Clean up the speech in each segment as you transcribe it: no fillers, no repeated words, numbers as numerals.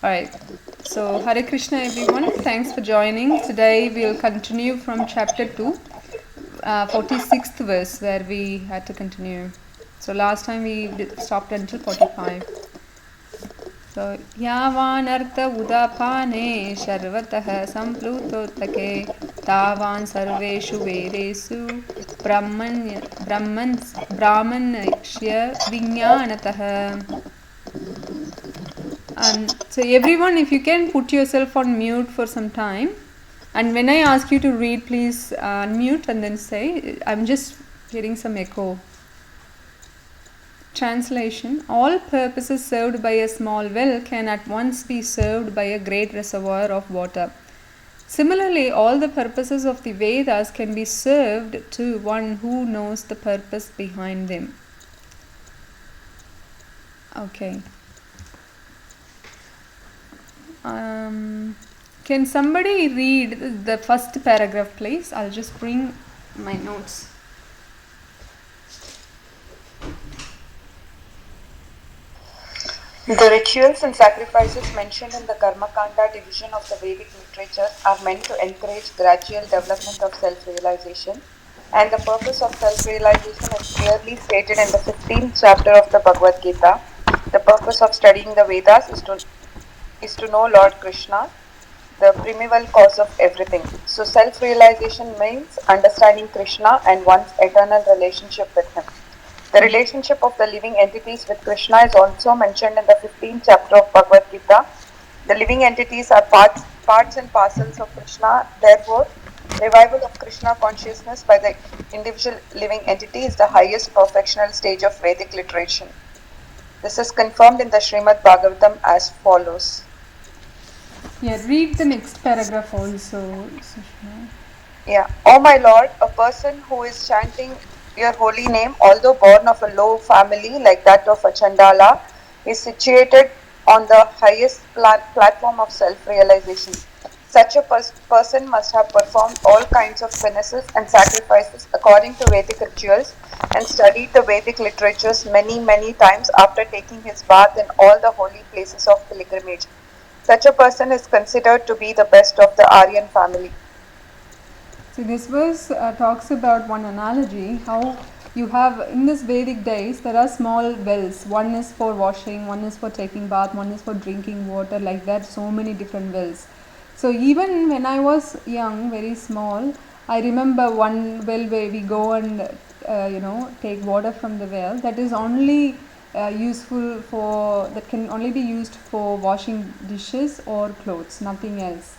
Alright, so Hare Krishna everyone, thanks for joining. Today we'll continue from chapter 2, 46th verse where we had to continue. So last time we stopped until 45. So yavanartha udapane sharvatah samplutotake tavan sarveshu vedesu brahmanshya vijnanatah. So everyone, if you can put yourself on mute for some time, and when I ask you to read, please unmute and then say, I'm just hearing some echo. Translation: all purposes served by a small well can at once be served by a great reservoir of water. Similarly, all the purposes of the Vedas can be served to one who knows the purpose behind them. Okay. Can somebody read the first paragraph, please? I'll just bring my notes. The rituals and sacrifices mentioned in the Karma Kanda division of the Vedic literature are meant to encourage gradual development of self-realization, and the purpose of self-realization is clearly stated in the 15th chapter of the Bhagavad Gita. The purpose of studying the Vedas is to know Lord Krishna, the primeval cause of everything. So self-realization means understanding Krishna and one's eternal relationship with him. The relationship of the living entities with Krishna is also mentioned in the 15th chapter of Bhagavad Gita. The living entities are parts and parcels of Krishna. Therefore, revival of Krishna consciousness by the individual living entity is the highest perfectional stage of Vedic literature. This is confirmed in the Srimad Bhagavatam as follows. Yeah, read the next paragraph also, Sushma. Yeah. O my Lord, a person who is chanting your holy name, although born of a low family like that of a Chandala, is situated on the highest platform of self-realization. Such a person must have performed all kinds of penances and sacrifices according to Vedic rituals and studied the Vedic literatures many times after taking his bath in all the holy places of pilgrimage. Such a person is considered to be the best of the Aryan family. So this verse talks about one analogy, how you have in this Vedic days there are small wells. One is for washing, one is for taking bath, one is for drinking water, like that, so many different wells. So even when I was young, very small, I remember one well where we go and take water from the well. That is only useful for, that can only be used for washing dishes or clothes, nothing else.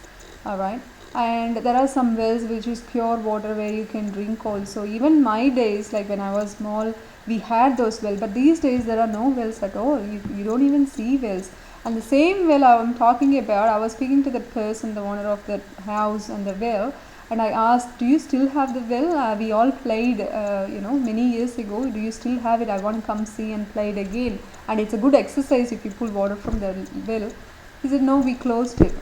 All right. And there are some wells which is pure water where you can drink also. Even my days, like when I was small, we had those wells, but these days there are no wells at all. You don't even see wells. And the same well I'm talking about, I was speaking to that person, the owner of that house and the well, and I asked, do you still have the well? We all played many years ago. Do you still have it? I want to come see and play it again. And it's a good exercise if you pull water from the well. He said, no, we closed it.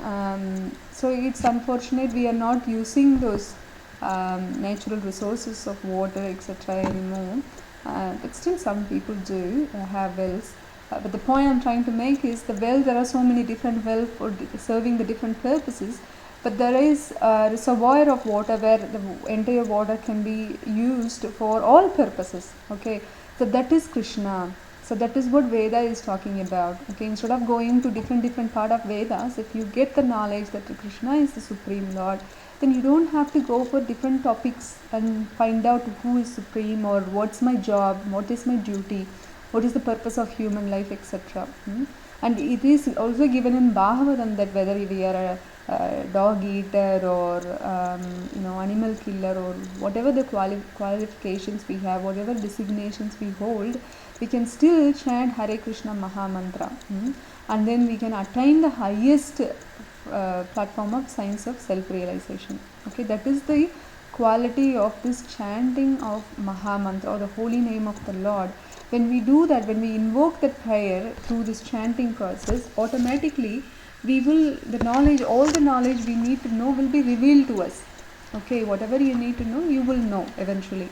So it's unfortunate we are not using those natural resources of water, etc. anymore. But still some people do have wells. But the point I'm trying to make is the well, there are so many different wells for serving the different purposes. But there is a reservoir of water where the entire water can be used for all purposes. Okay, so that is Krishna. So that is what Veda is talking about. Okay, instead of going to different part of Vedas, if you get the knowledge that Krishna is the Supreme Lord, then you don't have to go for different topics and find out who is supreme or what's my job, what is my duty, what is the purpose of human life, etc. And it is also given in Bhagavatam that whether we are a dog eater or animal killer or whatever the qualifications we have, whatever designations we hold, we can still chant Hare Krishna Maha Mantra, and then we can attain the highest platform of science of self-realization. Okay, that is the quality of this chanting of Maha Mantra or the holy name of the Lord. When we do that, when we invoke that prayer through this chanting process, automatically we will, the knowledge, all the knowledge we need to know will be revealed to us. Okay, whatever you need to know, you will know eventually.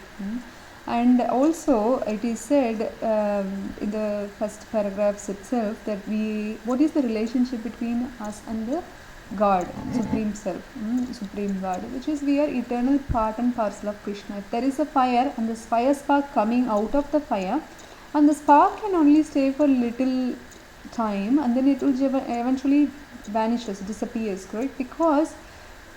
And also it is said in the first paragraphs itself that what is the relationship between us and the God, Supreme Self, Supreme God, which is we are eternal part and parcel of Krishna. If there is a fire and this fire spark coming out of the fire, and the spark can only stay for little time and then it will eventually vanishes, disappears, correct? Because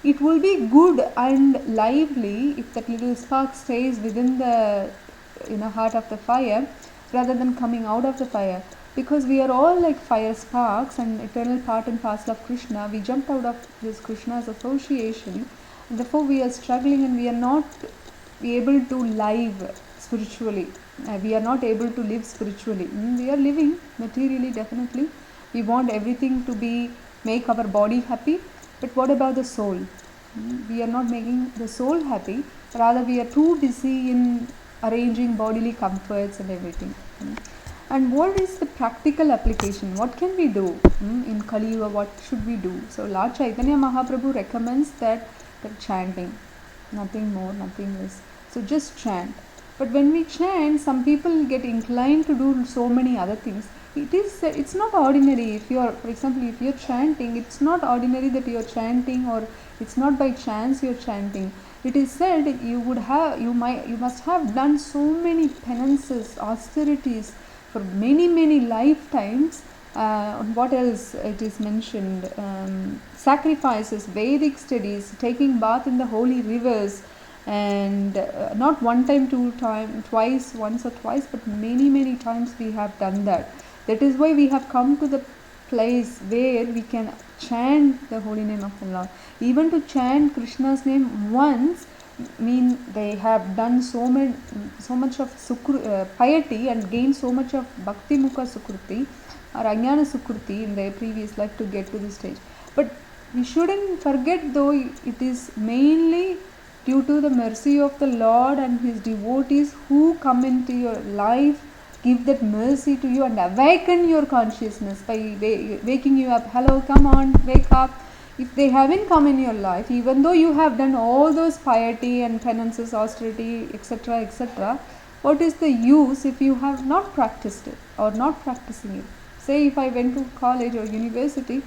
it will be good and lively if that little spark stays within the heart of the fire rather than coming out of the fire, because we are all like fire sparks and eternal part and parcel of Krishna. We jumped out of this Krishna's association, and therefore we are struggling and we are not able to live spiritually. We are not able to live spiritually. We are living materially, definitely. We want everything to be make our body happy, but what about the soul? We are not making the soul happy, rather we are too busy in arranging bodily comforts and everything. And what is the practical application? What can we do in Kali Yuga? What should we do? So Lord Chaitanya Mahaprabhu recommends that chanting, nothing more, nothing less. So just chant. But when we chant, some people get inclined to do so many other things. It's not ordinary. If you are, for example, if you're chanting, it's not ordinary that you're chanting, or it's not by chance you're chanting. It is said you must have done so many penances, austerities for many lifetimes. What else it is mentioned? Sacrifices, Vedic studies, taking bath in the holy rivers, and not one time, once or twice, but many times we have done that. That is why we have come to the place where we can chant the holy name of the Lord. Even to chant Krishna's name once they have done so much of piety and gained so much of Bhakti Mukha Sukruti or Ajnana Sukruti in their previous life to get to this stage. But we shouldn't forget, though, it is mainly due to the mercy of the Lord and His devotees who come into your life, give that mercy to you and awaken your consciousness by waking you up. Hello, come on, wake up. If they haven't come in your life, even though you have done all those piety and penances, austerity, etc., what is the use if you have not practiced it or not practicing it? Say if I went to college or university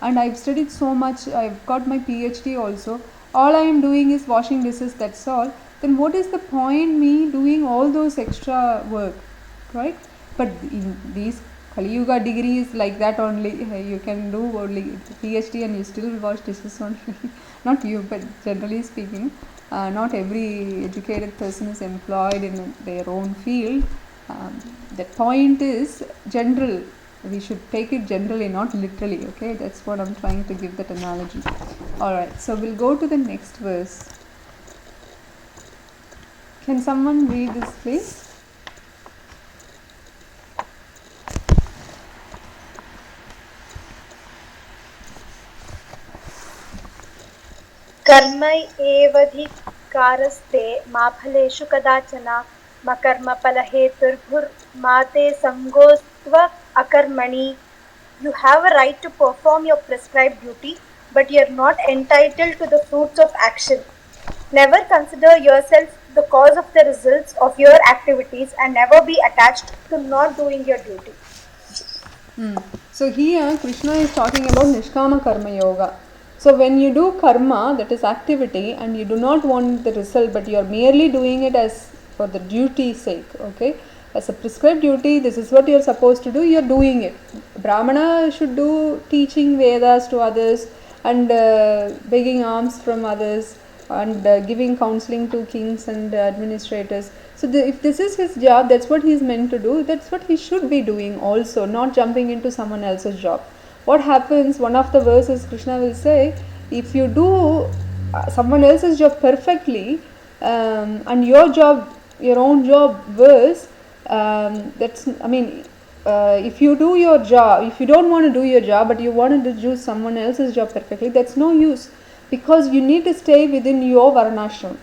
and I've studied so much, I've got my PhD also, all I am doing is washing dishes, that's all, then what is the point me doing all those extra work, right? But in these Kali Yuga degrees like that only, you can do only PhD and you still wash dishes only. Not you, but generally speaking, not every educated person is employed in their own field. The point is general. We should take it generally, not literally. Okay, that's what I'm trying to give that analogy. Alright, so we'll go to the next verse. Can someone read this, please? कर्मैवधिकारस्ते मा फलेषु कदाचन मकर्मफलहेतुर्भुर्मा ते संगोस्त्व अकर्मणि. You have a right to perform your prescribed duty, but you are not entitled to the fruits of action. Never consider yourself the cause of the results of your activities and never be attached to not doing your duty. So here Krishna is talking about Nishkama Karma Yoga. So when you do karma, that is activity, and you do not want the result, but you are merely doing it as for the duty's sake, okay? As a prescribed duty, this is what you are supposed to do, you are doing it. Brahmana should do teaching Vedas to others and begging alms from others and giving counseling to kings and administrators. So if this is his job, that's what he is meant to do, that's what he should be doing also, not jumping into someone else's job. What happens, one of the verses Krishna will say, if you do someone else's job perfectly and your own job worse, if you do your job, if you don't want to do your job but you want to do someone else's job perfectly, that's no use, because you need to stay within your varnashram.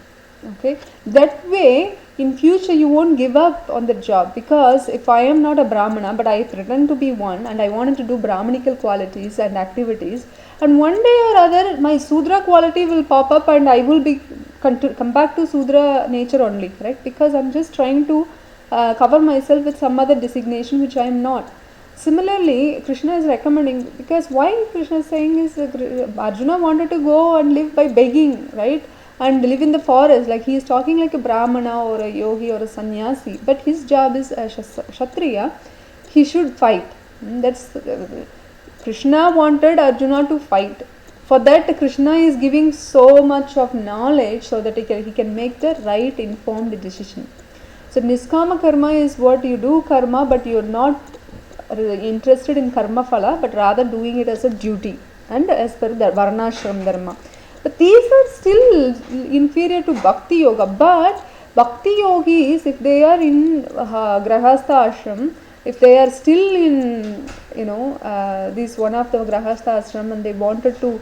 Okay, that way in future you won't give up on the job, because if I am not a Brahmana but I pretend to be one and I wanted to do Brahmanical qualities and activities, and one day or other my Sudra quality will pop up and I will be come back to Sudra nature only, correct? Because I'm just trying to cover myself with some other designation which I am not. Similarly, Krishna is recommending, because why Krishna is saying is Arjuna wanted to go and live by begging, right? And live in the forest, like he is talking like a Brahmana or a yogi or a sannyasi, but his job is a Kshatriya, he should fight. That's Krishna wanted Arjuna to fight. For that, Krishna is giving so much of knowledge so that he can make the right informed decision. So Niskama karma is what you do karma, but you are not interested in karma phala, but rather doing it as a duty and as per the varnashram dharma. But these are still inferior to bhakti yoga. But bhakti yogis, if they are in grahastha ashram, if they are still in, this one of the grahastha ashram and they wanted to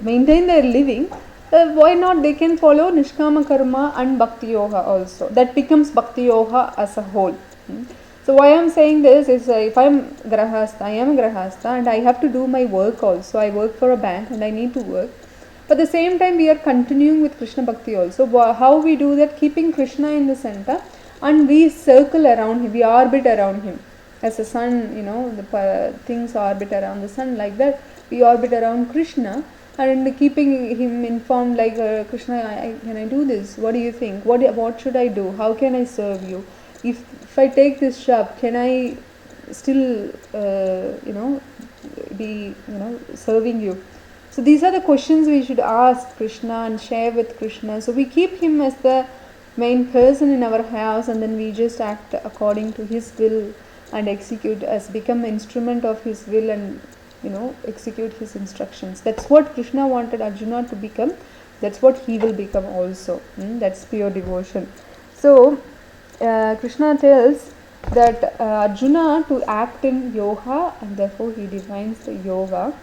maintain their living, why not they can follow nishkama karma and bhakti yoga also. That becomes bhakti yoga as a whole. So why I am saying this is, if I am a grahastha and I have to do my work also. I work for a bank and I need to work. But at the same time we are continuing with Krishna Bhakti also. How we do that? Keeping Krishna in the center and we circle around him, we orbit around him. As the sun, the things orbit around the sun, like that we orbit around Krishna and keeping him informed, like Krishna, can I do this? What do you think? What should I do? How can I serve you? If I take this job, can I still be serving you? So these are the questions we should ask Krishna and share with Krishna. So we keep him as the main person in our house, and then we just act according to his will and execute as become instrument of his will and execute his instructions. That's what Krishna wanted Arjuna to become. That's what he will become also. That's pure devotion. So Krishna tells that Arjuna to act in yoga, and therefore he defines the yoga.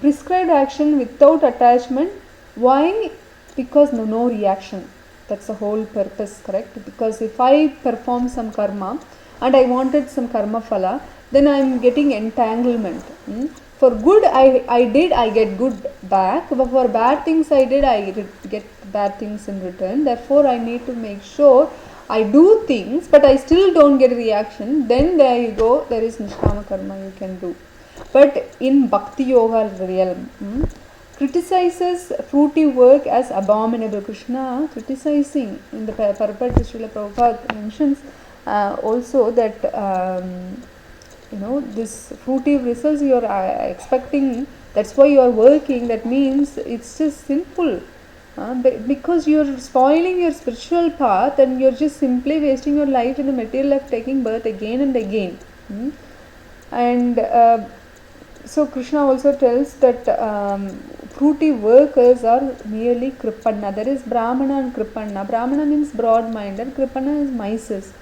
Prescribed action without attachment. Why? Because no reaction. That's the whole purpose, correct? Because if I perform some karma and I wanted some karma phala, then I am getting entanglement. For good I get good back, but for bad things I did, I get bad things in return. Therefore I need to make sure I do things but I still don't get a reaction. Then there you go, there is nishkama karma you can do. But in bhakti yoga realm, criticizes fruitive work as abominable. Krishna criticizing in the Purport, Srila Prabhupada mentions also that this fruitive results you are expecting, that's why you are working. That means it's just simple. Because you are spoiling your spiritual path and you are just simply wasting your life in the material life, taking birth again and again. And so Krishna also tells that fruitive workers are merely kripanna. There is Brahmana and Kripanna. Brahmana means broad-minded, Kripanna is mises.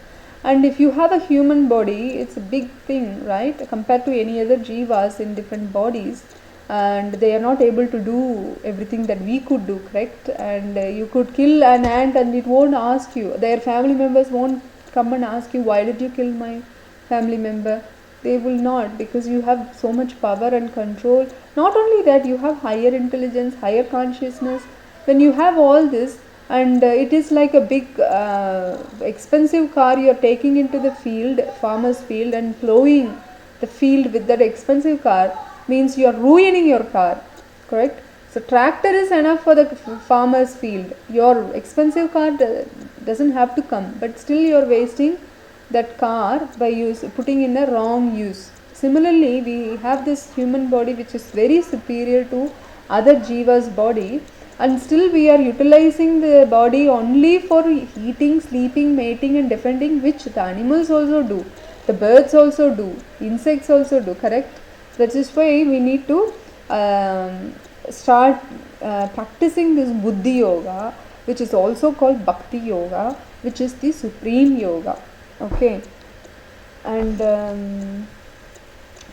And if you have a human body, it's a big thing, right? Compared to any other jivas in different bodies. And they are not able to do everything that we could do, correct? And you could kill an ant and it won't ask you. Their family members won't come and ask you, why did you kill my family member? They will not, because you have so much power and control. Not only that, you have higher intelligence, higher consciousness. When you have all this, and it is like a big expensive car you are taking into the field, farmer's field, and plowing the field with that expensive car, means you are ruining your car, correct? So tractor is enough for the farmer's field. Your expensive car doesn't have to come, but still you are wasting that car by putting in a wrong use. Similarly, we have this human body which is very superior to other jivas body, and still we are utilizing the body only for eating, sleeping, mating and defending, which the animals also do, the birds also do, insects also do, correct? That is why we need to start practicing this buddhi yoga, which is also called bhakti yoga, which is the supreme yoga. Okay, and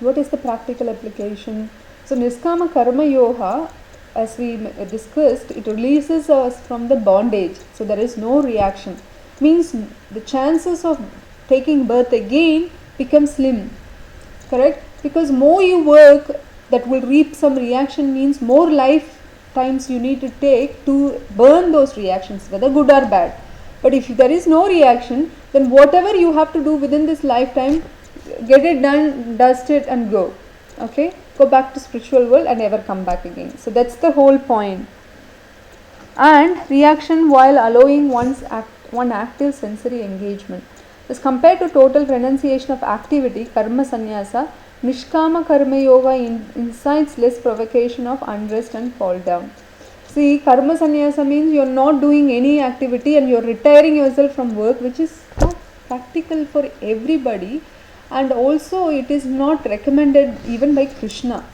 what is the practical application? So niskama karma yoga, as we discussed, it releases us from the bondage. So there is no reaction. Means the chances of taking birth again become slim, correct? Because more you work, that will reap some reaction, means more life times you need to take to burn those reactions, whether good or bad. But if there is no reaction, then whatever you have to do within this lifetime, get it done, dust it and go. Okay, go back to spiritual world and never come back again. So that's the whole point. And reaction while allowing one active sensory engagement. As compared to total renunciation of activity, karma sannyasa, nishkama karma yoga incites less provocation of unrest and fall down. See, karma sannyasa means you are not doing any activity and you are retiring yourself from work, which is not practical for everybody, and also it is not recommended even by Krishna.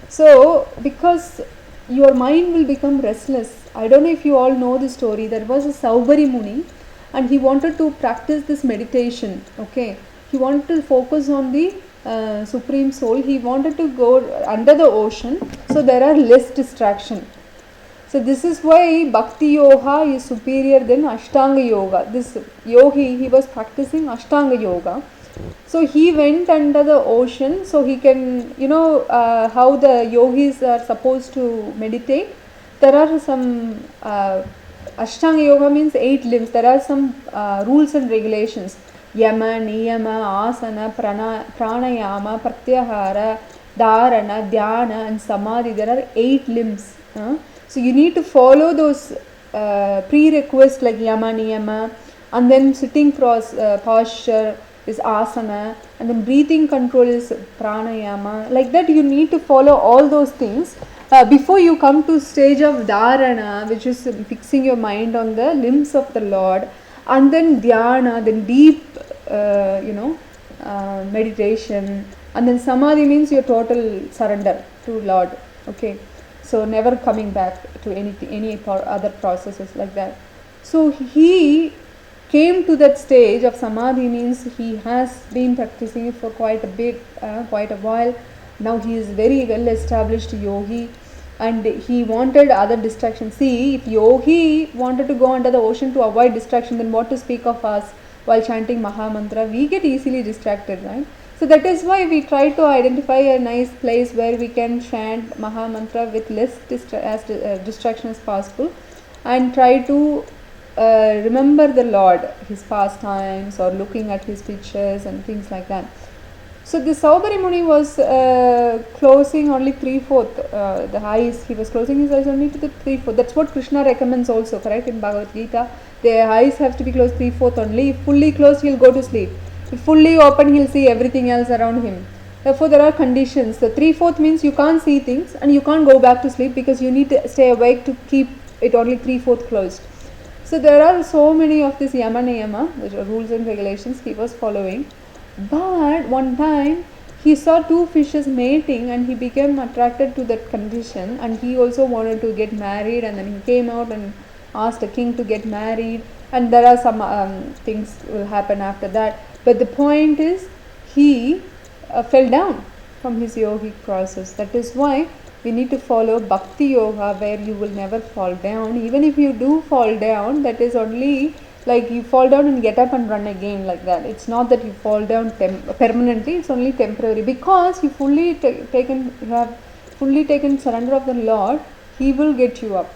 So, because your mind will become restless. I don't know if you all know the story. There was a Saubari Muni and he wanted to practice this meditation. Okay, he wanted to focus on the Supreme Soul. He wanted to go under the ocean, so there are less distraction. So this is why Bhakti Yoga is superior than Ashtanga Yoga. This yogi, he was practicing Ashtanga Yoga. So he went under the ocean, so he can, how the yogis are supposed to meditate. There are some, Ashtanga Yoga means 8 limbs. There are some rules and regulations. Yama, Niyama, Asana, Pranayama, Pratyahara, Dharana, Dhyana and Samadhi. There are 8 limbs. So you need to follow those prerequisites like Yama, Niyama, and then sitting posture is asana, and then breathing control is pranayama. Like that you need to follow all those things before you come to stage of dharana, which is fixing your mind on the limbs of the Lord, and then dhyana, then deep meditation, and then samadhi means your total surrender to Lord. Okay, so never coming back to any other processes like that. So he came to that stage of samadhi, means he has been practicing it for quite a while. Now he is very well established yogi, and he wanted other distractions. See, if yogi wanted to go under the ocean to avoid distraction, then what to speak of us while chanting Maha Mantra? We get easily distracted, right? So that is why we try to identify a nice place where we can chant Maha Mantra with less distraction as possible, and try to remember the Lord, his pastimes, or looking at his pictures and things like that. So the Saubari Muni was closing only 3/4 the eyes. He was closing his eyes only to the 3/4. That's what Krishna recommends also, correct? In Bhagavad Gita, the eyes have to be closed 3/4 only. If fully closed, he'll go to sleep. If fully open, he'll see everything else around him. Therefore, there are conditions. The 3/4 means you can't see things and you can't go back to sleep, because you need to stay awake to keep it only 3/4 closed. So there are so many of this Yama Niyama, which are rules and regulations, he was following. But one time he saw 2 fishes mating and he became attracted to that condition, and he also wanted to get married, and then he came out and asked the king to get married, and there are some things will happen after that. But the point is, he fell down from his yogic process. That is why we need to follow Bhakti Yoga, where you will never fall down. Even if you do fall down, that is only like you fall down and get up and run again, like that. It's not that you fall down permanently, it's only temporary, because you have fully taken surrender of the Lord. He will get you up.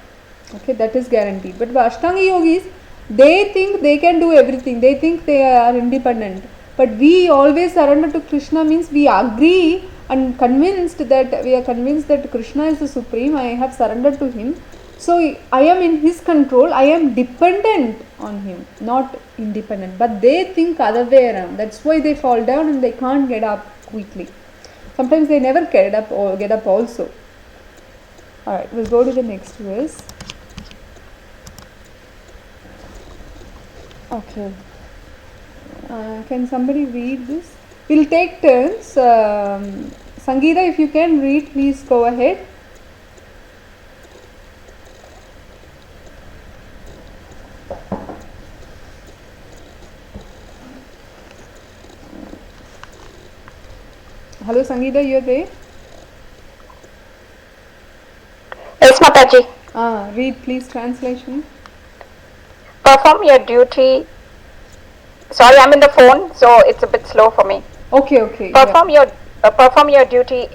Okay, that is guaranteed. But Ashtanga yogis, they think they can do everything. They think they are independent. But we always surrender to Krishna, means we agree and we are convinced that Krishna is the Supreme. I have surrendered to him. So I am in his control. I am dependent on him, not independent. But they think other way around. That's why they fall down and they can't get up quickly. Sometimes they never get up also. Alright, we'll go to the next verse. Okay. Can somebody read this? We'll take turns. Sangeeta, if you can read, please go ahead. Hello, Sangeeta, you're there? Yes, Mataji. Read, please, translation. Perform your duty. Sorry, I'm in the phone, so it's a bit slow for me. Okay. Perform your duty,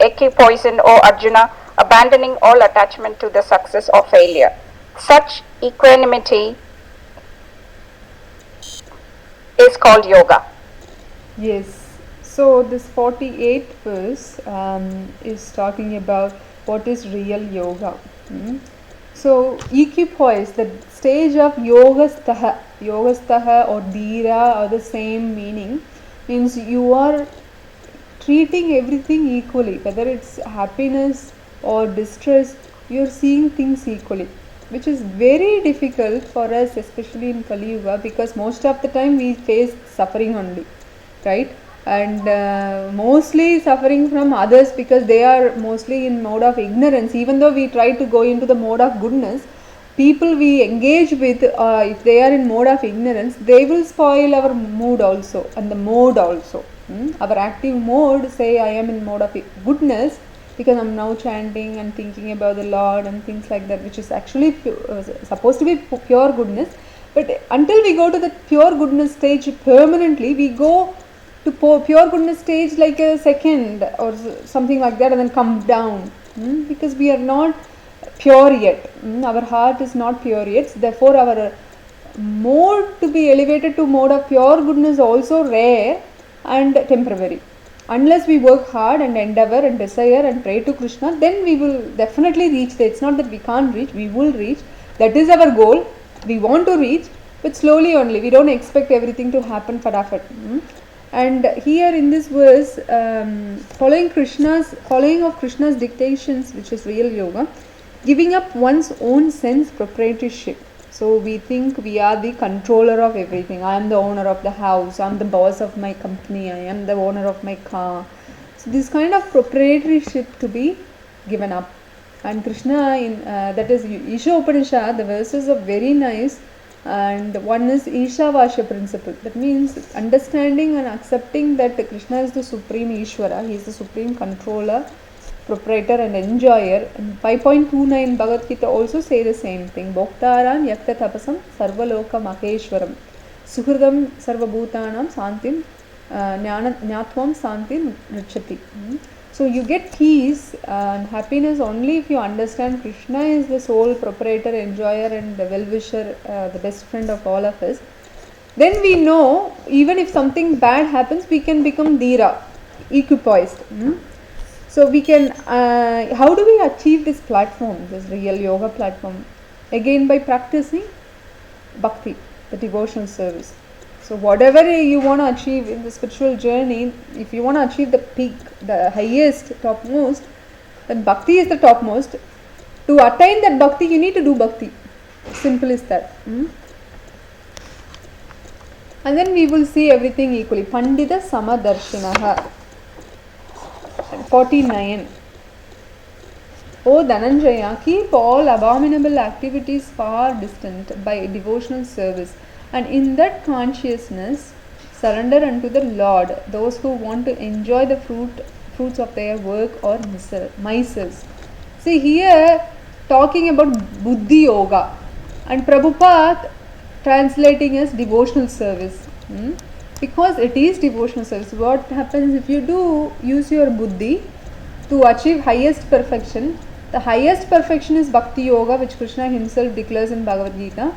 equipoison, O Arjuna, abandoning all attachment to the success or failure. Such equanimity is called yoga. Yes. So this 48th verse is talking about what is real yoga. So equipoise, the stage of yogastaha or dhira are the same meaning, means you are treating everything equally, whether it's happiness or distress, you are seeing things equally, which is very difficult for us, especially in Kali Yuga, because most of the time we face suffering only, right? And mostly suffering from others, because they are mostly in mode of ignorance. Even though we try to go into the mode of goodness, people we engage with, if they are in mode of ignorance, they will spoil our mood also, and the mode also. Our active mode, say I am in mode of goodness, because I am now chanting and thinking about the Lord and things like that, which is actually supposed to be pure goodness. But until we go to the pure goodness stage permanently, we go to pure goodness stage like a second or something like that, and then come down, because we are not pure yet. Our heart is not pure yet. Therefore, our mode to be elevated to mode of pure goodness also rare and temporary. Unless we work hard and endeavor and desire and pray to Krishna, then we will definitely reach there. It's not that we can't reach, we will reach. That is our goal. We want to reach, but slowly only. We don't expect everything to happen fatafat. And here in this verse, following of Krishna's dictations, which is real yoga, giving up one's own sense proprietorship. So we think we are the controller of everything. I am the owner of the house, I am the boss of my company, I am the owner of my car. So this kind of proprietorship to be given up. And Krishna, that is Isha Upanishad, the verses are very nice. And one is Ishavasya principle. That means understanding and accepting that Krishna is the supreme Ishvara, he is the supreme controller, proprietor and enjoyer. And 5.29 Bhagavad Gita also say the same thing. Bhoktaram yakta tapasam sarvaloka maheshwaram suhridam sarvabhutanam santim nyatvam santim nrichati. So you get peace and happiness only if you understand Krishna is the sole proprietor, enjoyer and the well-wisher, the best friend of all of us. Then we know even if something bad happens, we can become dhira, equipoised. So we can, how do we achieve this platform, this real yoga platform? Again by practicing bhakti, the devotional service. So whatever you want to achieve in the spiritual journey, if you want to achieve the peak, the highest, topmost, then bhakti is the topmost. To attain that bhakti, you need to do bhakti. Simple as that. And then we will see everything equally. Pandita Samadarshinaha. 49. O Dhananjaya, keep all abominable activities far distant by devotional service, and in that consciousness surrender unto the Lord those who want to enjoy the fruits of their work or mises. See here talking about Buddhi Yoga, and Prabhupada translating as devotional service. Because it is devotional service. What happens if you do use your buddhi to achieve highest perfection? The highest perfection is Bhakti Yoga, which Krishna himself declares in Bhagavad Gita.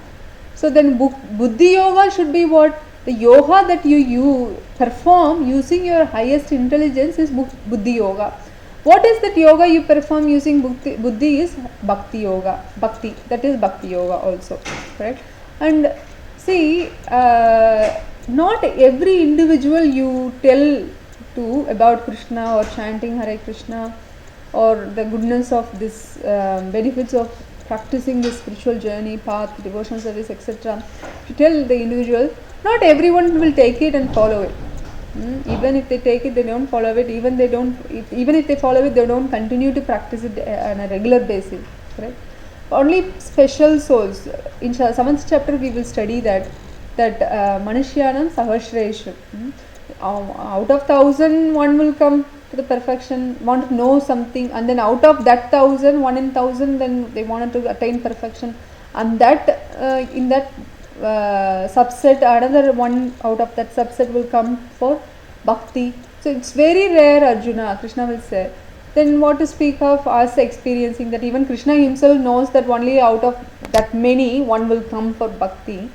So then Buddhi Yoga should be what? The yoga that you perform using your highest intelligence is Buddhi Yoga. What is that yoga you perform using Buddhi is Bhakti Yoga. Bhakti, that is Bhakti Yoga also. Correct? And see, not every individual you tell to about Krishna or chanting Hare Krishna or the goodness of this benefits of practicing this spiritual journey, path, devotional service, etc. To tell the individual, not everyone will take it and follow it. Even if they take it, they don't follow it. Even if they follow it, they don't continue to practice it on a regular basis. Correct? Only special souls. In 7th chapter, we will study that Manishyanam Sahasreshu. Out of 1,000, one will come to the perfection, want to know something, and then out of that 1,000, 1 in 1,000, then they wanted to attain perfection, and that in that subset, another one out of that subset will come for bhakti. So it's very rare, Arjuna, Krishna will say. then what to speak of us experiencing that? Even Krishna himself knows that only out of that many one will come for bhakti.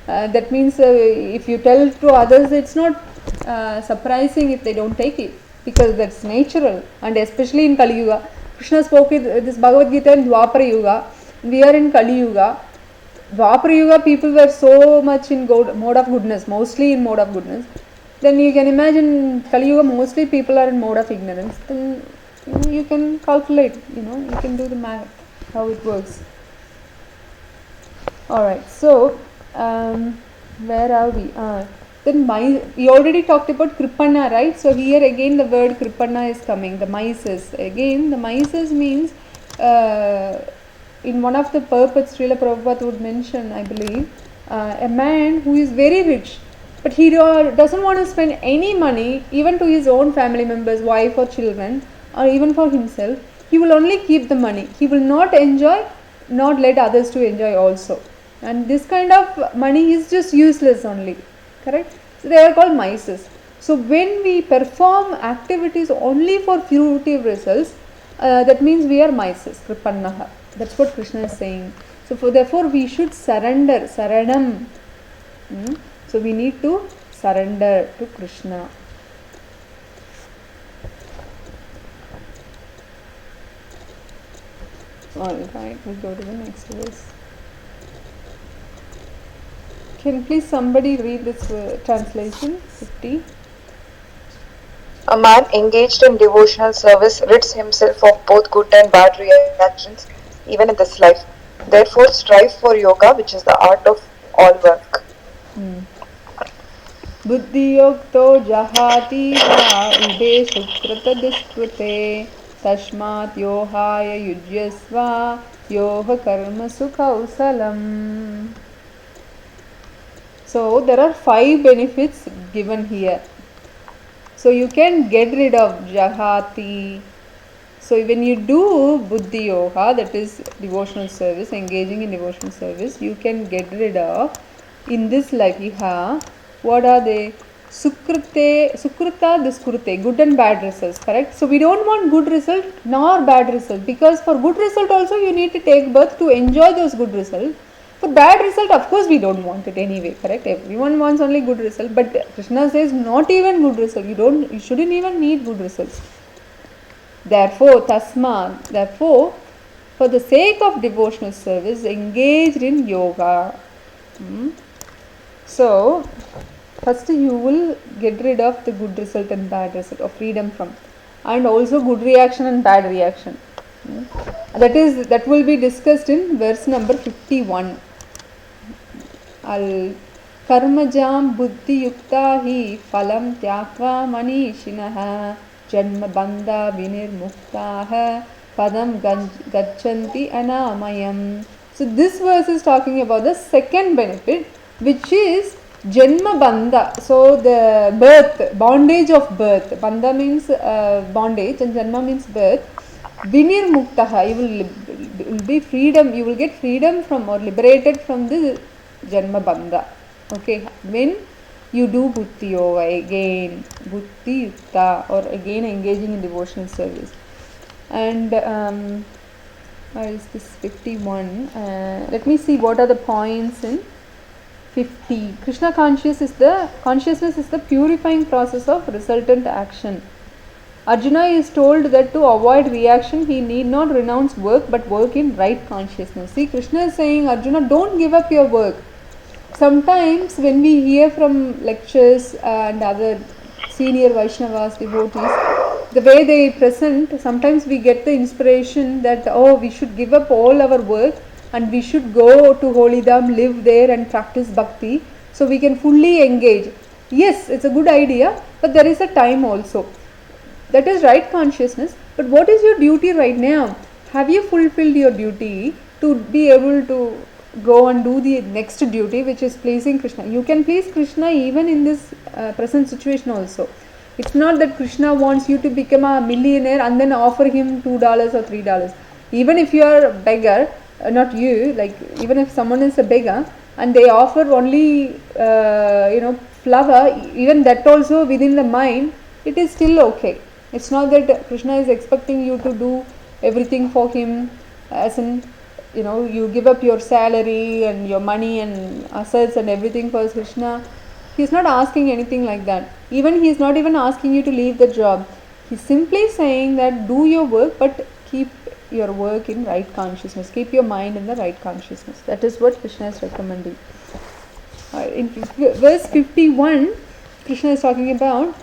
That means if you tell to others, it's not surprising if they don't take it, because that's natural. And especially in Kali Yuga, Krishna spoke this Bhagavad Gita in Dwapara Yuga. We are in Kali Yuga. Dwapara Yuga people were so much in mode of goodness, mostly in mode of goodness. Then you can imagine Kali Yuga mostly people are in mode of ignorance. Then you can calculate, you can do the math, how it works. Alright, so where are we? Then we already talked about Kripanna, right? So here again the word Kripanna is coming, the mices. Again, the mices means, in one of the purports Srila Prabhupada would mention, I believe, a man who is very rich, but he doesn't want to spend any money even to his own family members, wife or children, or even for himself. He will only keep the money. He will not enjoy, not let others to enjoy also. And this kind of money is just useless only, correct? So they are called mices. So when we perform activities only for fruitive results, that means we are mices, kripannaha. That's what Krishna is saying. So therefore we should surrender, saranam. So we need to surrender to Krishna. Alright, we'll go to the next verse. Can please somebody read this translation, 50? A man engaged in devotional service rids himself of both good and bad reactions, even in this life. Therefore, strive for yoga, which is the art of all work. Buddhiyokto jahati va ude sukrata diskrute tashmat yohaya yujyasva yoha karma sukhausalam. So there are 5 benefits given here. So you can get rid of jahati. So when you do buddhi yoga, that is devotional service, engaging in devotional service, you can get rid of, in this life, what are they? Sukrute, sukrita, diskrute, good and bad results, correct? So we don't want good result nor bad result, because for good result also you need to take birth to enjoy those good results. For bad result, of course we don't want it anyway, correct? Everyone wants only good result, but Krishna says not even good result. You shouldn't even need good results. Therefore, for the sake of devotional service, engaged in yoga. So, first you will get rid of the good result and bad result, or freedom from, and also good reaction and bad reaction. That will be discussed in verse number 51. Al karmajam buddhi yukta hi phalam tyakva manishinaha janma bandha vinirmuktaha padam gachanti anamayam. So this verse is talking about the second benefit, which is janma bandha. So the birth, bondage of birth. Bandha means bondage and janma means birth. Vinir muktaha, you will be freedom, you will get freedom from or liberated from the janma bandha. Okay, when you do buddhi yoga again, buddhi yukta, or again engaging in devotional service. And where is this 51? Let me see what are the points in 50. Krishna consciousness is the purifying process of resultant action. Arjuna is told that to avoid reaction, he need not renounce work but work in right consciousness. See, Krishna is saying, Arjuna, don't give up your work. Sometimes when we hear from lectures and other senior Vaishnavas, devotees, the way they present, sometimes we get the inspiration that, we should give up all our work and we should go to Holidham, live there and practice bhakti so we can fully engage. Yes, it's a good idea, but there is a time also. That is right consciousness. But what is your duty right now? Have you fulfilled your duty to be able to go and do the next duty, which is pleasing Krishna? You can please Krishna even in this present situation also. It's not that Krishna wants you to become a millionaire and then offer him $2 or $3. Even if you are a beggar, not you, like even if someone is a beggar and they offer only flour, even that also within the mind, it is still okay. It's not that Krishna is expecting you to do everything for him, as in, you give up your salary and your money and assets and everything for Krishna. He's not asking anything like that. Even he's not even asking you to leave the job. He's simply saying that do your work, but keep your work in right consciousness. Keep your mind in the right consciousness. That is what Krishna is recommending. In verse 51, Krishna is talking about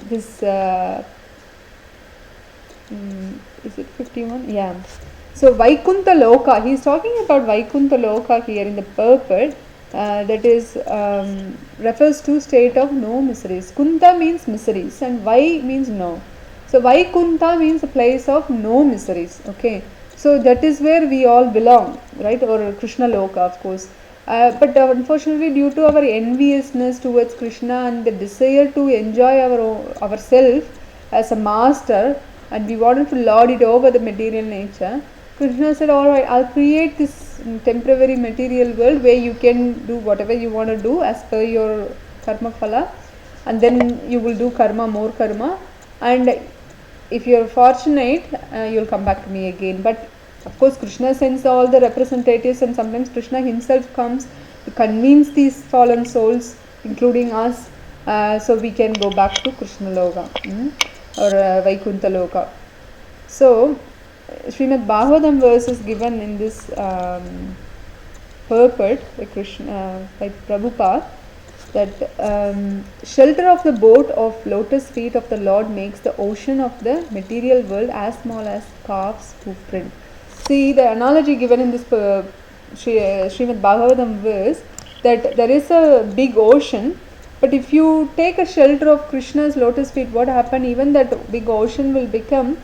this. Is it 51? Yeah. So Vaikuntha Loka, he is talking about Vaikuntha Loka here in the purport. That is refers to state of no miseries. Kunta means miseries and Vai means no. So Vaikuntha means a place of no miseries. Okay. So that is where we all belong, right? Or Krishna Loka, of course. But unfortunately, due to our enviousness towards Krishna and the desire to enjoy ourselves as a master, and we wanted to lord it over the material nature, Krishna said, alright, I'll create this temporary material world where you can do whatever you want to do as per your karma phala, and then you will do karma, more karma, and if you are fortunate, you will come back to me again. But of course, Krishna sends all the representatives, and sometimes Krishna himself comes to convince these fallen souls, including us, so we can go back to Krishna Loka or Vaikuntha Loka. So, Srimad Bhagavatam verse is given in this purport by Prabhupada, that shelter of the boat of lotus feet of the Lord makes the ocean of the material world as small as calf's hoof print. See the analogy given in this Srimad Bhagavatam verse, that there is a big ocean, but if you take a shelter of Krishna's lotus feet, what happens? Even that big ocean will become,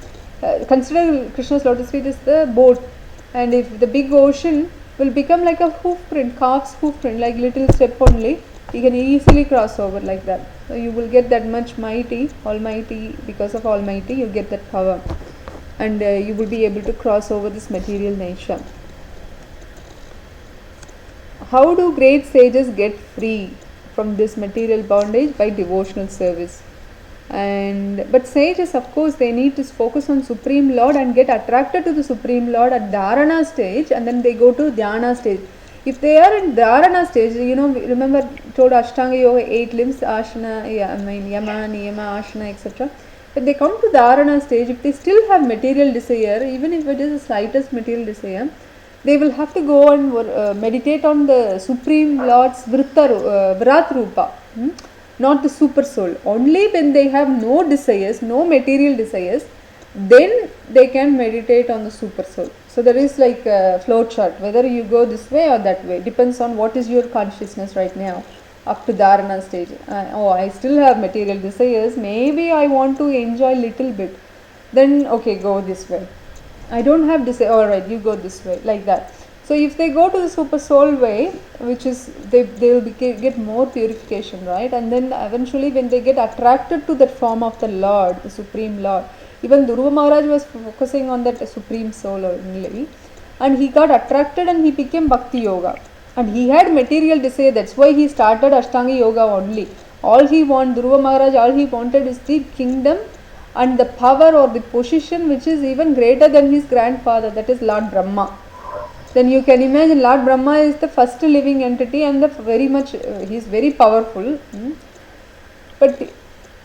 consider Krishna's lotus feet is the boat, and if the big ocean will become like a hoof print, calf's hoof print, like little step only, you can easily cross over like that. So you will get that much mighty, almighty, because of almighty you get that power, and you will be able to cross over this material nature. How do great sages get free from this material bondage? By devotional service. But sages, of course, they need to focus on Supreme Lord and get attracted to the Supreme Lord at Dharana stage, and then they go to Dhyana stage. If they are in Dharana stage, remember told Ashtanga Yoga, 8 limbs, Ashana, Yama, Niyama, Ashana, etc. When they come to Dharana stage, if they still have material desire, even if it is the slightest material desire, they will have to go and meditate on the Supreme Lord's Virat Rupa, not the Super Soul. Only when they have no desires, no material desires, then they can meditate on the Super Soul. So there is like a flow chart, whether you go this way or that way, depends on what is your consciousness right now. Up to Dharana stage, I still have material desires, maybe I want to enjoy little bit, then okay, go this way. I don't have desire, alright, you go this way, like that. So if they go to the Super Soul way, which is they will get more purification, right? And then eventually when they get attracted to that form of the Lord, the Supreme Lord, even Dhruva Maharaj was focusing on that Supreme Soul only, and he got attracted and he became Bhakti Yoga. And he had material desire, that's why he started Ashtanga Yoga only. All he wanted, Dhruva Maharaj, all he wanted is the kingdom and the power or the position which is even greater than his grandfather, that is Lord Brahma. Then you can imagine Lord Brahma is the first living entity and he is very powerful. But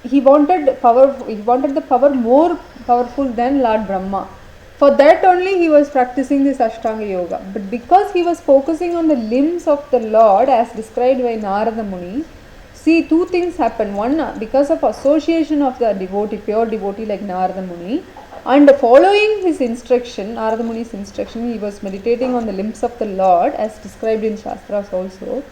he wanted the power more powerful than Lord Brahma. For that only he was practicing this Ashtanga Yoga. But because he was focusing on the limbs of the Lord as described by Narada Muni, see, two things happen. One, because of association of the devotee, pure devotee like Narada Muni, and following his instruction, Narada Muni's instruction, he was meditating on the limbs of the Lord as described in Shastras also.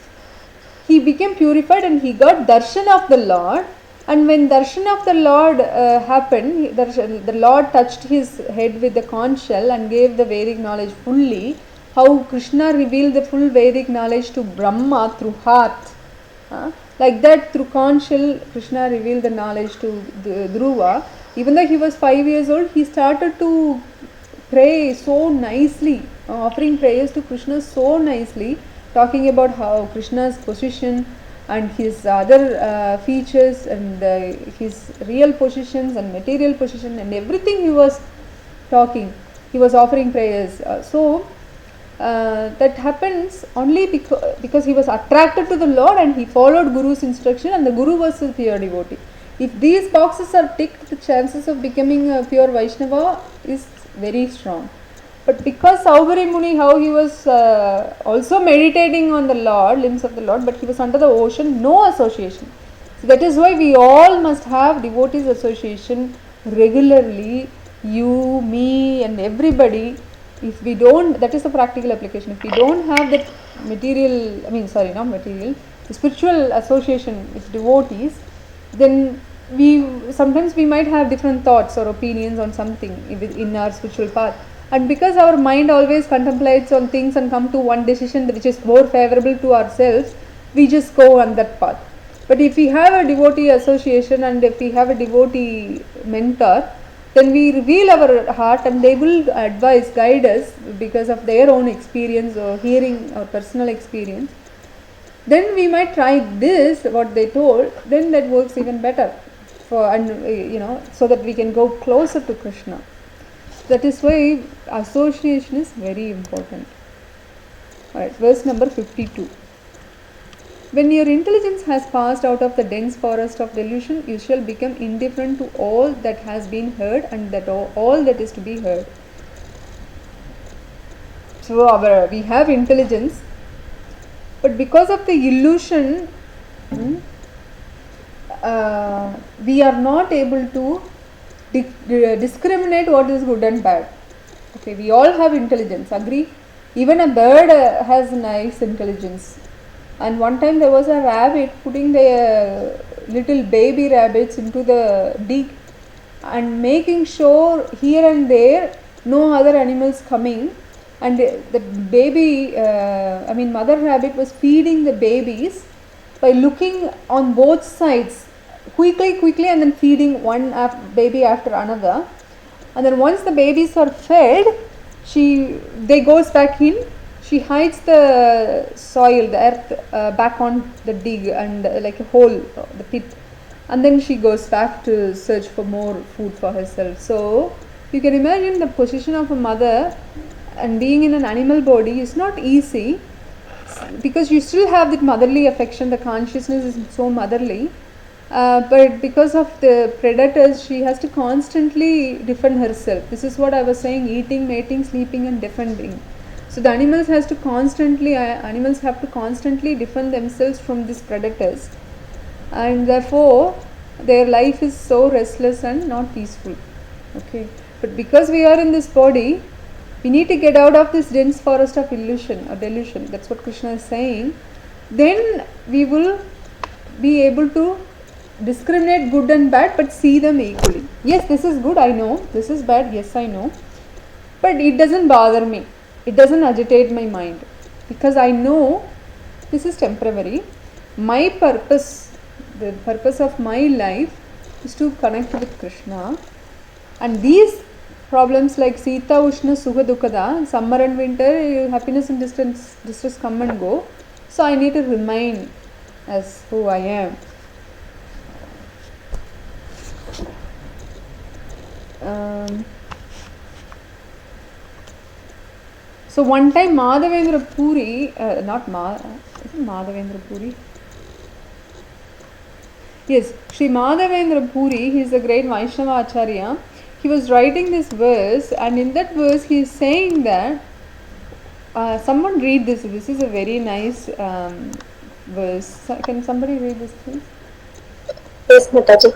He became purified and he got darshan of the Lord. And when darshan of the Lord happened, the Lord touched his head with the conch shell and gave the Vedic knowledge fully. How Krishna revealed the full Vedic knowledge to Brahma through heart. Like that, through conch shell, Krishna revealed the knowledge to Dhruva. Even though he was 5 years old, he started to pray so nicely, offering prayers to Krishna so nicely, talking about how Krishna's position and his other features and his real positions and material position and everything he was talking, he was offering prayers. That happens only because he was attracted to the Lord and he followed Guru's instruction, and the Guru was a pure devotee. If these boxes are ticked, the chances of becoming a pure Vaishnava is very strong. But because Saubhari Muni, how he was also meditating on the Lord, limbs of the Lord, but he was under the ocean, no association. So that is why we all must have devotees association regularly, you, me and everybody. If we don't, that is the practical application. If we don't have that material, the spiritual association with devotees, then sometimes we might have different thoughts or opinions on something in our spiritual path. And because our mind always contemplates on things and come to one decision which is more favorable to ourselves, we just go on that path. But if we have a devotee association and if we have a devotee mentor, then we reveal our heart and they will advise, guide us because of their own experience or hearing or personal experience. Then we might try this, what they told, then that works even better so that we can go closer to Krishna. That is why association is very important. Alright, verse number 52. When your intelligence has passed out of the dense forest of delusion, you shall become indifferent to all that has been heard and all that is to be heard. So we have intelligence, but because of the illusion, we are not able to discriminate what is good and bad. Okay, we all have intelligence, agree? Even a bird has nice intelligence. And one time there was a rabbit putting the little baby rabbits into the dig and making sure here and there no other animals coming, and the baby mother rabbit was feeding the babies by looking on both sides quickly and then feeding one baby after another, and then once the babies are fed, they goes back in, she hides the soil, the earth back on the dig and like a hole, the pit, and then she goes back to search for more food for herself. So you can imagine the position of a mother, and being in an animal body is not easy because you still have that motherly affection, the consciousness is so motherly, but because of the predators she has to constantly defend herself. This is what I was saying, eating, mating, sleeping and defending. So the animals have to constantly defend themselves from these predators, and therefore their life is so restless and not peaceful. Okay, but because we are in this body, we need to get out of this dense forest of illusion or delusion. That's what Krishna is saying. Then we will be able to discriminate good and bad, but see them equally. Yes, this is good, I know. This is bad, yes, I know. But it doesn't bother me. It doesn't agitate my mind because I know this is temporary. My purpose, the purpose of my life is to connect with Krishna, and these problems like Sita, Ushna, Sukha, Dukkada, summer and winter, happiness and distress come and go. So I need to remain as who I am. So one time Madhavendra Puri, is it Madhavendra Puri? Yes, Sri Madhavendra Puri, he is a great Vaishnava Acharya. He was writing this verse, and in that verse he is saying that, someone read this, this is a very nice verse. Can somebody read this please? Yes, Mataji.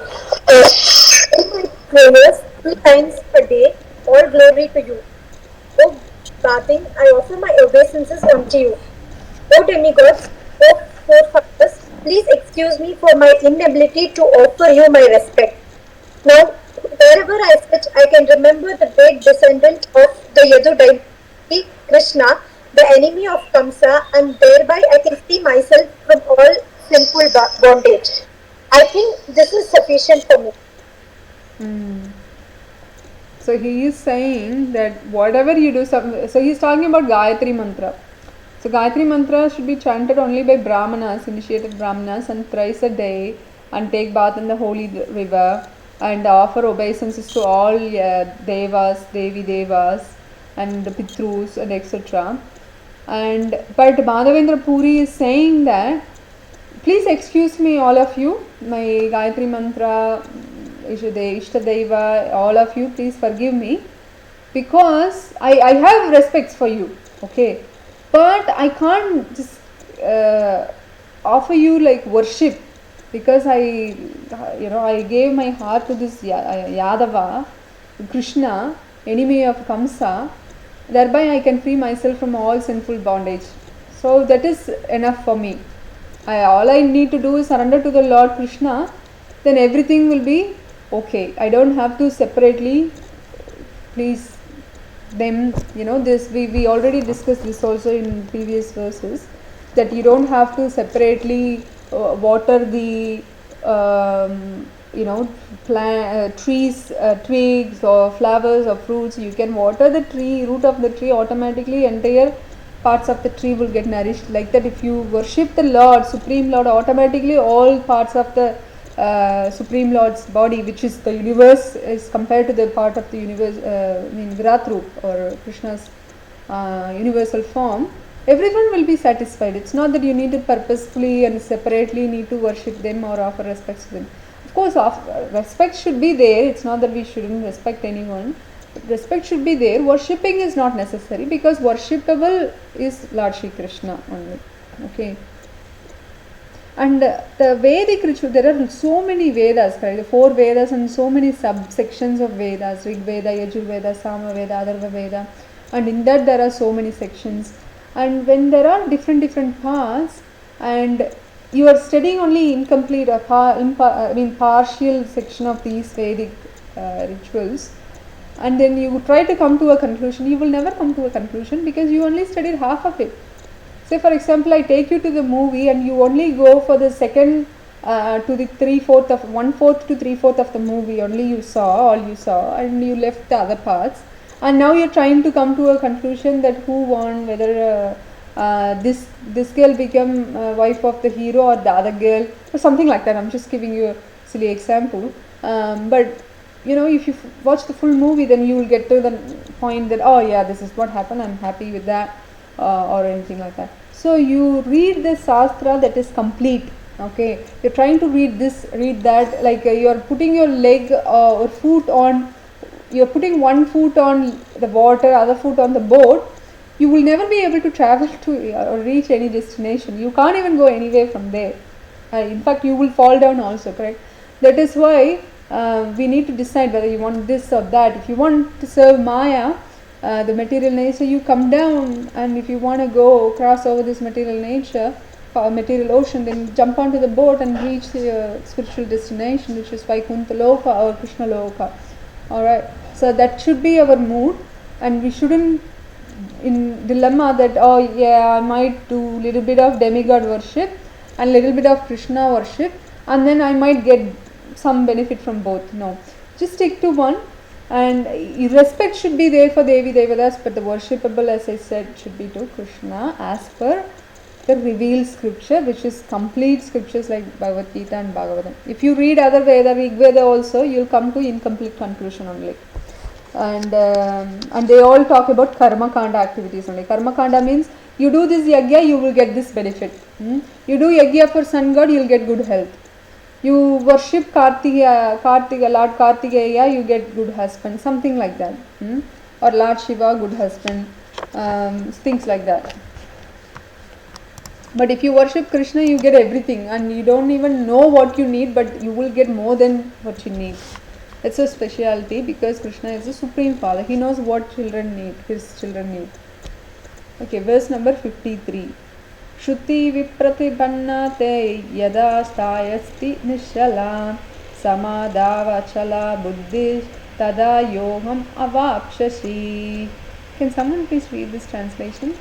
In my prayers 3 times a day, all glory to you. O Bathing, I offer my obeisances unto you. O demigods, O forefathers, please excuse me for my inability to offer you my respect. Now, wherever I sit, I can remember the great descendant of the Yadu deity, Krishna, the enemy of Kamsa, and thereby I can free myself from all sinful bondage. I think this is sufficient for me. So he is saying that whatever you do, so he is talking about Gayatri Mantra. So Gayatri Mantra should be chanted only by Brahmanas, initiated Brahmanas, and thrice a day, and take bath in the holy river, and offer obeisances to all Devas, Devi Devas, and the Pitrus, and etc. And but Madhavendra Puri is saying that, please excuse me, all of you, my Gayatri Mantra, Ishtadeva, all of you, please forgive me, because I have respects for you, okay, but I can't just offer you like worship, because I gave my heart to this Yadava, Krishna, enemy of Kamsa, thereby I can free myself from all sinful bondage. So that is enough for me. All I need to do is surrender to the Lord Krishna, then everything will be okay. I don't have to separately please them. This we already discussed this also in previous verses, that you don't have to separately water the trees, twigs or flowers or fruits. You can water the tree, root of the tree, automatically entire parts of the tree will get nourished. Like that, if you worship the Lord, Supreme Lord, automatically all parts of the Supreme Lord's body, which is the universe, is compared to the part of the universe, Virat Roop, or Krishna's universal form, everyone will be satisfied. It's not that you need to purposefully and separately need to worship them or offer respects to them. Of course, respect should be there. It's not that we shouldn't respect anyone. Respect should be there. Worshipping is not necessary, because worshipable is Lord Shri Krishna only. Okay. And the Vedic ritual, there are so many Vedas, right? The 4 Vedas and so many subsections of Vedas: Rig Veda, Yajur Veda, Sama Veda, Atharva Veda, and in that there are so many sections. And when there are different parts, and you are studying only incomplete or partial section of these Vedic rituals, and then you try to come to a conclusion, you will never come to a conclusion, because you only studied half of it. Say for example, I take you to the movie and you only go for the second to the 1/4 to 3/4 of the movie only you saw, and you left the other parts, and now you're trying to come to a conclusion that who won, whether this girl become wife of the hero or the other girl, or something like that. I'm just giving you a silly example, but if you watch the full movie, then you will get to the point that, oh yeah, this is what happened, I'm happy with that, or anything like that. So you read the Shastra that is complete. Okay, you're trying to read this, read that, like you're putting your leg or foot on, you're putting one foot on the water, other foot on the boat, you will never be able to travel to or reach any destination. You can't even go anywhere from there. In fact, you will fall down also, correct? That is why we need to decide whether you want this or that. If you want to serve Maya, the material nature, you come down, and if you want to go cross over this material nature, material ocean, then jump onto the boat and reach the spiritual destination, which is Vaikuntha Loka or Krishna Loka. Alright, so that should be our mood, and we shouldn't in dilemma that, oh yeah, I might do little bit of demigod worship and little bit of Krishna worship, and then I might get some benefit from both. No, just stick to one, and respect should be there for Devi Devadas, but the worshipable, as I said, should be to Krishna as per the revealed scripture, which is complete scriptures like Bhagavad Gita and Bhagavatam. If you read other Veda, Rig Veda also, you will come to incomplete conclusion only. And they all talk about karma kanda activities only. Karma kanda means you do this yagya, you will get this benefit. You do yagya for sun god, you will get good health. You worship Lord Kartikeya, you get good husband, something like that. Or Lord Shiva, good husband, things like that. But if you worship Krishna, you get everything, and you don't even know what you need, but you will get more than what you need. It's a specialty, because Krishna is the Supreme Father. He knows what children need, his children need. Okay, verse number 53. Shruti vipratibannate yada stayasti nishala samadavachala buddhi tada yoham avapshashi. Can someone please read this translation?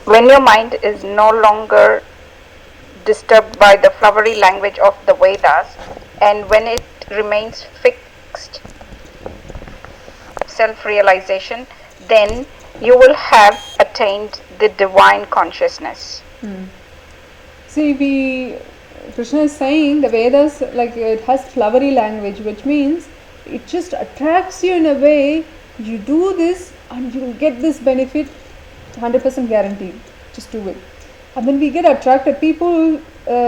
When your mind is no longer disturbed by the flowery language of the Vedas, and when it remains fixed self-realization, then you will have attained the divine consciousness. See, Krishna is saying the Vedas, like it has flowery language, which means it just attracts you in a way. You do this and you will get this benefit, 100% guaranteed. Just do it. And then we get attracted. People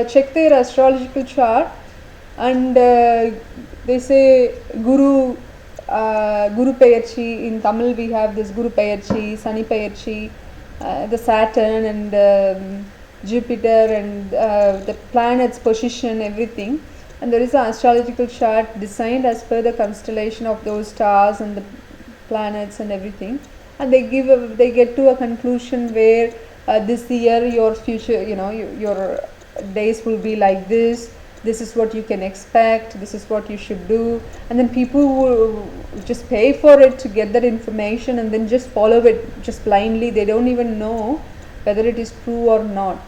check their astrological chart and they say Guru Peyarchi. In Tamil we have this Guru Peyarchi, Sani Peyarchi, the Saturn and Jupiter and the planets position, everything. And there is an astrological chart designed as per the constellation of those stars and the planets and everything. And they get to a conclusion where this year your future, your days will be like this. This is what you can expect. This is what you should do. And then people will just pay for it to get that information and then just follow it just blindly. They don't even know whether it is true or not.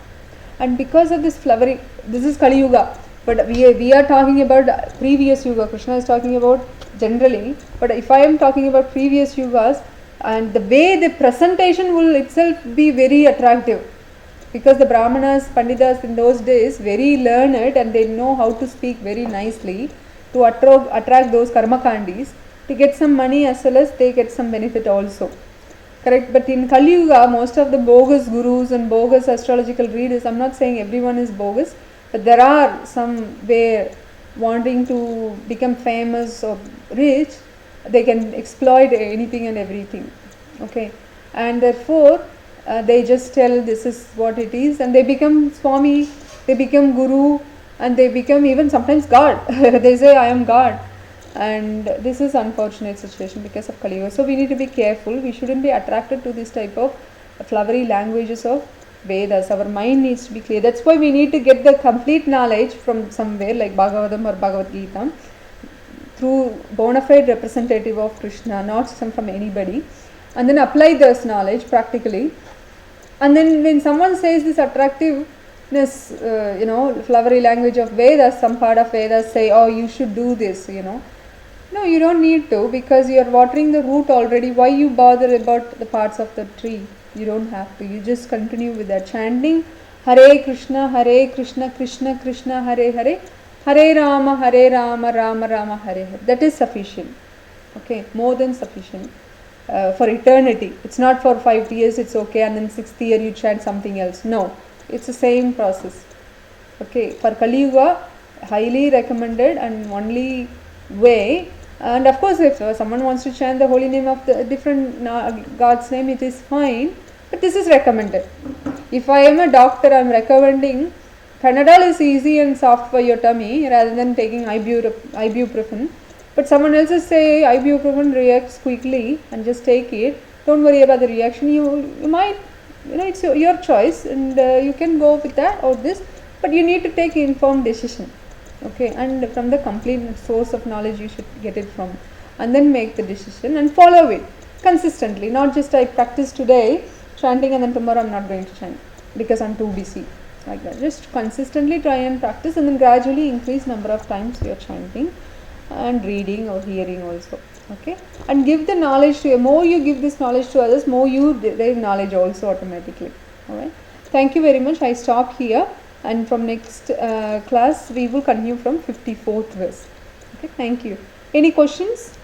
And because of this flowery, this is Kali Yuga, but we are talking about previous Yuga. Krishna is talking about generally, but if I am talking about previous Yugas, and the way the presentation will itself be very attractive, because the Brahmanas, Panditas in those days very learned and they know how to speak very nicely to attract those karmakandis to get some money as well as they get some benefit also. Correct, but in Kali Yuga, most of the bogus gurus and bogus astrological readers, I'm not saying everyone is bogus, but there are some where wanting to become famous or rich, they can exploit anything and everything. Okay, and therefore they just tell this is what it is, and they become Swami, they become Guru, and they become even sometimes God. They say I am God. And this is unfortunate situation because of Kali Yuga. So we need to be careful. We shouldn't be attracted to this type of flowery languages of Vedas. Our mind needs to be clear. That's why we need to get the complete knowledge from somewhere like Bhagavatam or Bhagavad Gita through bona fide representative of Krishna, not some from anybody, and then apply this knowledge practically. And then when someone says this attractiveness, flowery language of Vedas, some part of Vedas say, oh, you should do this, No, you don't need to, because you are watering the root already. Why you bother about the parts of the tree? You don't have to. You just continue with that chanting Hare Krishna, Krishna Krishna, Hare Hare, Hare Rama, Rama Rama, Hare Hare. That is sufficient. Okay, more than sufficient for eternity. It's not for 5 years, it's okay, and then 6th year you chant something else. No, it's the same process. Okay, for Kali Yuga, highly recommended and only way. And of course, if someone wants to chant the holy name of the different God's name, it is fine. But this is recommended. If I am a doctor, I am recommending Panadol is easy and soft for your tummy rather than taking ibuprofen. But someone else is say ibuprofen reacts quickly and just take it. Don't worry about the reaction. You might, it's your choice, and you can go with that or this. But you need to take informed decision. Okay, and from the complete source of knowledge you should get it from, and then make the decision and follow it consistently, not just I practice today chanting and then tomorrow I'm not going to chant because I'm too busy, like that. Just consistently try and practice, and then gradually increase number of times you are chanting and reading or hearing also. Okay, and give the knowledge to, more you give this knowledge to others, more you derive knowledge also automatically. Alright, thank you very much. I stop here. And from next class, we will continue from 54th verse. Okay, thank you. Any questions?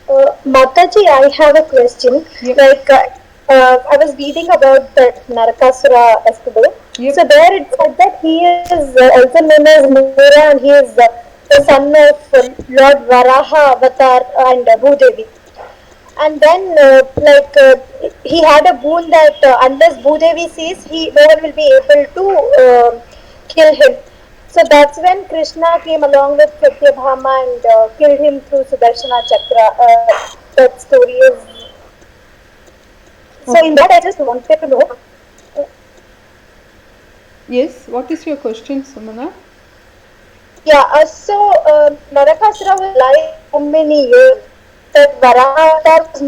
Mataji, I have a question. Yep. Like, I was reading about that Narakasura yesterday. Yep. So there it said that he is also known as Mura, and he is the son of Lord Varaha Avatar and Bhudevi. And then, he had a boon that unless Bhudevi sees, no one will be able to kill him. So that's when Krishna came along with Satyabhama and killed him through Sudarshana Chakra. That story is. So in that, I just wanted to know. Yes, what is your question, Sumana? Yeah, so Narakasura was alive for many years. That Varaha was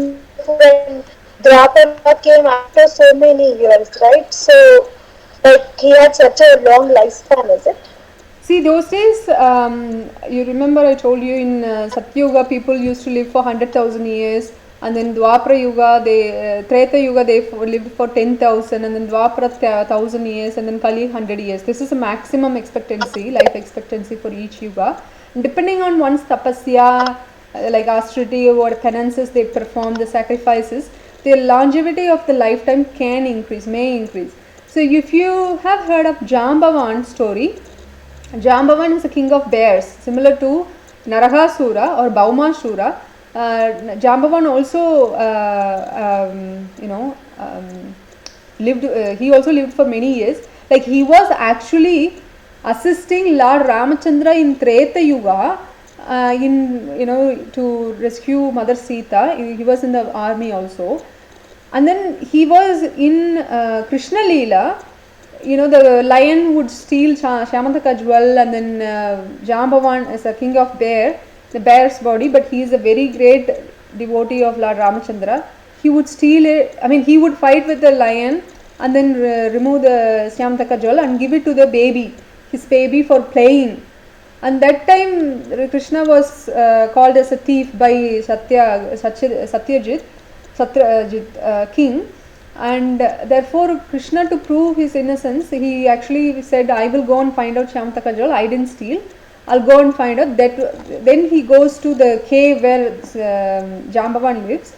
when Dwapara came after so many years, right? So Like he had such a long lifespan, is it? See, those days, you remember I told you in Satyuga people used to live for 100,000 years, and then Dwapara Yuga, Treta Yuga, they lived for 10,000, and then Dwapara 1,000 years, and then Kali 100 years. This is a maximum expectancy, life expectancy for each Yuga. And depending on one's tapasya, like austerity or penances they perform, the sacrifices, the longevity of the lifetime can increase, may increase. So if you have heard of Jambavan story, Jambavan is a king of bears, similar to Naragasura or Baumashura. Jambavan also, lived. He also lived for many years. Like he was actually assisting Lord Ramachandra in Treta Yuga, to rescue Mother Sita. He was in the army also, and then he was in Krishna Leela. The lion would steal Shyamantaka jewel, and then Jambavan is a king of the bear's body, but he is a very great devotee of Lord Ramachandra. He would steal it, he would fight with the lion and then remove the Shyamantaka jewel and give it to the baby, his baby, for playing. And that time Krishna was called as a thief by Satyajit king. And therefore Krishna, to prove his innocence, he actually said, I will go and find out Shyamantaka jewel, I didn't steal, I'll go and find out. That then he goes to the cave where Jambavan lives,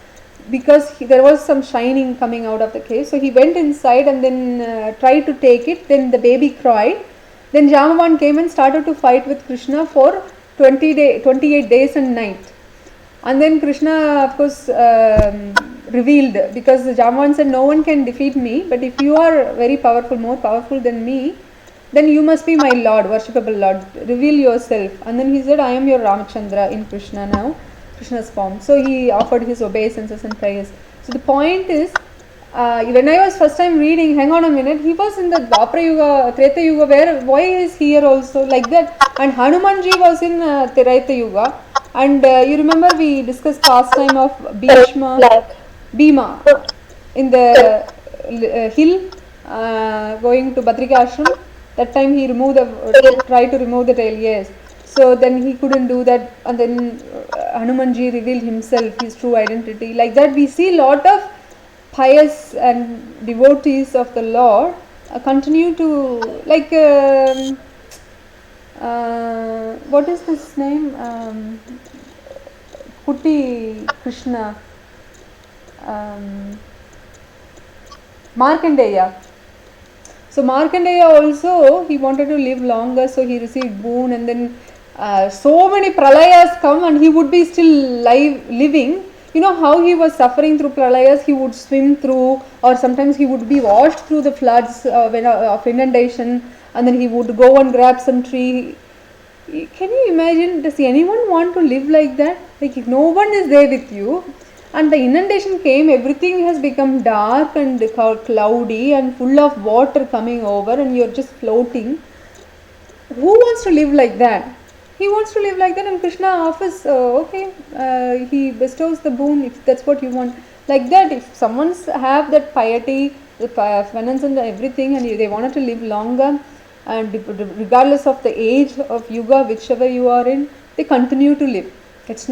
because there was some shining coming out of the cave. So he went inside and then tried to take it. Then the baby cried. Then Jambavan came and started to fight with Krishna for 28 days and night. And then Krishna, of course, revealed, because Jambavan said, no one can defeat me, but if you are very powerful, more powerful than me, then you must be my Lord, worshipable Lord, reveal yourself. And then he said, I am your Ramachandra in Krishna now, Krishna's form. So he offered his obeisances and prayers. So the point is, when I was first time reading, hang on a minute, he was in the Dwapara Yuga, Treta Yuga, why is he here also, like that? And Hanumanji was in Treta Yuga. And you remember we discussed past time of Bhima in the hill going to Badrika Ashram. That time he tried to remove the tail, yes. So then he couldn't do that, and then Hanumanji revealed himself, his true identity. Like that we see lot of pious and devotees of the Lord continue to, like what is this name, Putti Krishna, Markandeya. So Markandeya also, he wanted to live longer, so he received boon, and then so many pralayas come and he would be still living. You know how he was suffering through pralayas, he would swim through, or sometimes he would be washed through the floods of inundation, and then he would go and grab some tree. Can you imagine, does anyone want to live like that? Like if no one is there with you, and the inundation came, everything has become dark and cloudy and full of water coming over, and you're just floating. Who wants to live like that? He wants to live like that, and Krishna offers, he bestows the boon if that's what you want. Like that, if someone's have that piety, the penance and everything, and they wanted to live longer, and regardless of the age of yuga, whichever you are in, they continue to live. It's